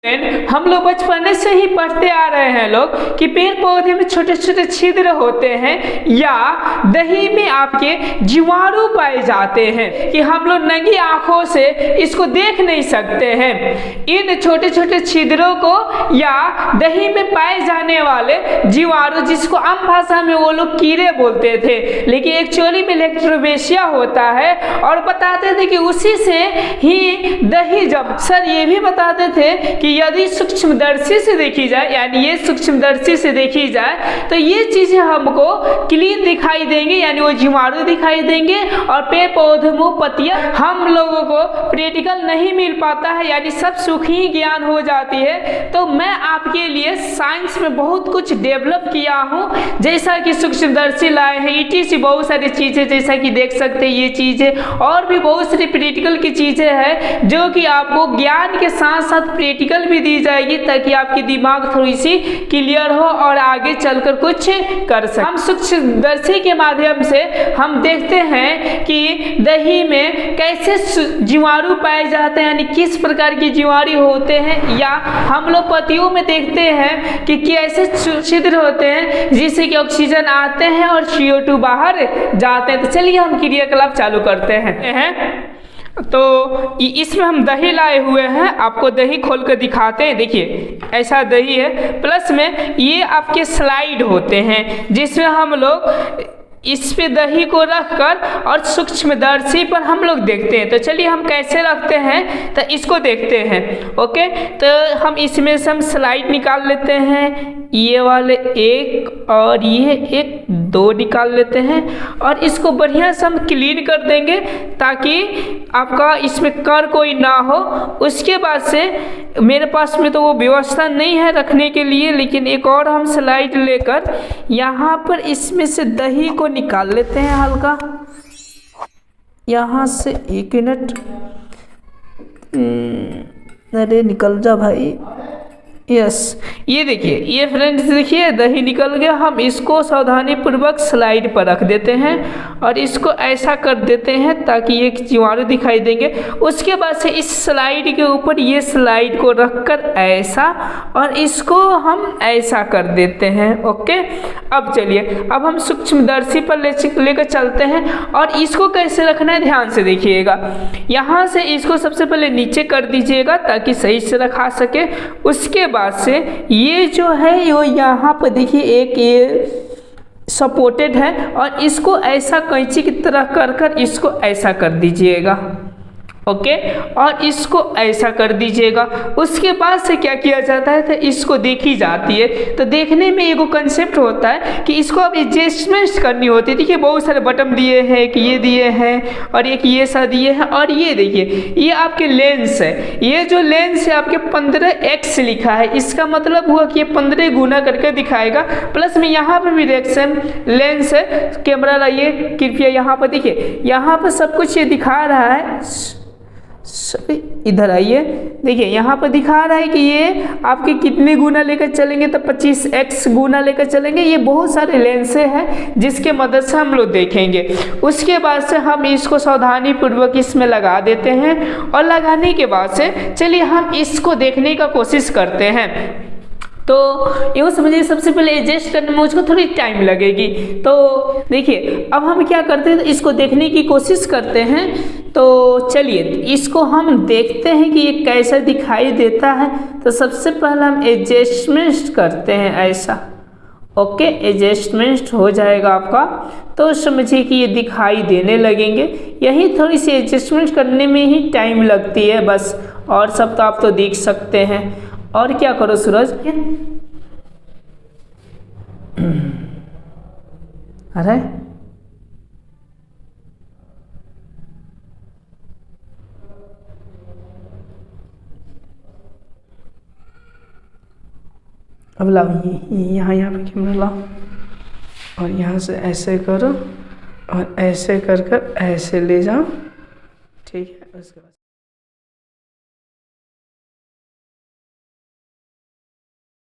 हम लोग बचपन से ही पढ़ते आ रहे हैं लोग कि पेड़ पौधे में छोटे छोटे छिद्र होते हैं या दही में आपके जीवाणु पाए जाते हैं कि हम लोग नंगी आंखों से इसको देख नहीं सकते हैं। इन छोटे छोटे छिद्रों को या दही में पाए जाने वाले जीवाणु, जिसको आम भाषा में वो लोग कीड़े बोलते थे, लेकिन एक्चुअली में लैक्टोबैसिया होता है। और बताते थे कि उसी से ही दही जब सर ये भी बताते थे कि यदि सूक्ष्मदर्शी से देखी जाए, यानी ये सूक्ष्मदर्शी से देखी जाए तो ये चीजें हमको क्लीन दिखाई देंगे, यानी वो जीवाणु दिखाई देंगे। और पेड़ पौधों में पत्तियां हम लोगों को प्रैक्टिकल नहीं मिल पाता है, यानी सब सूखी ज्ञान हो जाती है। तो मैं आपके लिए साइंस में बहुत कुछ डेवलप किया हूँ, जैसा कि सूक्ष्मदर्शी लाए हैं, ETC बहुत सारी चीजें जैसा कि देख सकते हैं ये चीजें, और भी बहुत सारी प्रैक्टिकल की चीजें हैं जो कि आपको ज्ञान के साथ साथ प्रैक्टिकल भी दी जाएगी, ताकि आपकी दिमाग थोड़ी सी क्लियर हो और आगे चलकर कुछ कर सके। हम सूक्ष्मदर्शी के माध्यम से हम देखते हैं कि दही में कैसे जीवाणु पाए जाते हैं, यानी किस प्रकार के जीवाणु होते हैं, या हम लोग पत्तियों में देखते हैं कि कैसे छिद्र होते हैं जिससे कि ऑक्सीजन आते हैं और CO2 बाहर जाते हैं। तो चलिए हम क्रियाकलाप चालू करते हैं। तो इसमें हम दही लाए हुए हैं, आपको दही खोल कर दिखाते हैं। देखिए ऐसा दही है, प्लस में ये आपके स्लाइड होते हैं जिसमें हम लोग इस पे दही को रखकर और सूक्ष्मदर्शी पर हम लोग देखते हैं। तो चलिए हम कैसे रखते हैं तो इसको देखते हैं। ओके, तो हम इसमें से हम स्लाइड निकाल लेते हैं, ये वाले एक और ये एक, दो निकाल लेते हैं और इसको बढ़िया से हम क्लीन कर देंगे ताकि आपका इसमें कर कोई ना हो। उसके बाद से मेरे पास में तो वो व्यवस्था नहीं है रखने के लिए, लेकिन एक और हम स्लाइड लेकर यहाँ पर इसमें से दही को निकाल लेते हैं हल्का, यहाँ से। एक मिनट, अरे निकल जा भाई। यस, ये देखिए, ये फ्रेंड्स देखिए दही निकल गया। हम इसको सावधानी पूर्वक स्लाइड पर रख देते हैं और इसको ऐसा कर देते हैं ताकि ये जीवाणु दिखाई देंगे। उसके बाद से इस स्लाइड के ऊपर ये स्लाइड को रखकर ऐसा और इसको हम ऐसा कर देते हैं। ओके, अब चलिए, अब हम सूक्ष्मदर्शी पर लेकर चलते हैं और इसको कैसे रखना है ध्यान से देखिएगा। यहाँ से इसको सबसे पहले नीचे कर दीजिएगा ताकि सही से रखा सके। उसके बाद से ये जो है वो यहाँ पर देखिए एक ये सपोर्टेड है और इसको ऐसा कैंची की तरह कर इसको ऐसा कर दीजिएगा। ओके, और इसको ऐसा कर दीजिएगा। उसके बाद से क्या किया जाता है तो इसको देखी जाती है। तो देखने में एगो कंसेप्ट होता है कि इसको अब एडजस्टमेंट्स करनी होती है। देखिए बहुत सारे बटन दिए हैं, एक ये दिए हैं और एक ये सा दिए हैं, और ये देखिए ये आपके लेंस है। ये जो लेंस है आपके 15x लिखा है, इसका मतलब हुआ कि ये 15 गुना करके दिखाएगा। प्लस में यहाँ पर भी रिएक्शन लेंस है। कैमरा लाइए कृपया, यहाँ पर देखिए, यहाँ पर सब कुछ ये दिखा रहा है। इधर आइए, देखिए यहाँ पर दिखा रहा है कि ये आपके कितने गुना लेकर चलेंगे तो 25x गुना लेकर चलेंगे। ये बहुत सारे लेंसे हैं जिसके मदद से हम लोग देखेंगे। उसके बाद से हम इसको सावधानी पूर्वक इसमें लगा देते हैं और लगाने के बाद से चलिए हम इसको देखने का कोशिश करते हैं। तो यूँ समझिए सबसे पहले एडजस्ट करने में मुझको थोड़ी टाइम लगेगी। तो देखिए अब हम क्या करते हैं तो इसको देखने की कोशिश करते हैं। तो चलिए इसको हम देखते हैं कि ये कैसा दिखाई देता है। तो सबसे पहले हम एडजस्टमेंट करते हैं ऐसा। ओके, एडजस्टमेंट हो जाएगा आपका तो समझिए कि ये दिखाई देने लगेंगे। यही थोड़ी सी एडजस्टमेंट करने में ही टाइम लगती है बस, और सब तो आप तो देख सकते हैं। और क्या करो सूरज, अरे अब लाओ यहाँ पे कैमरा लाओ और यहाँ से ऐसे करो और ऐसे कर ऐसे ले जाओ। ठीक है, उसके बाद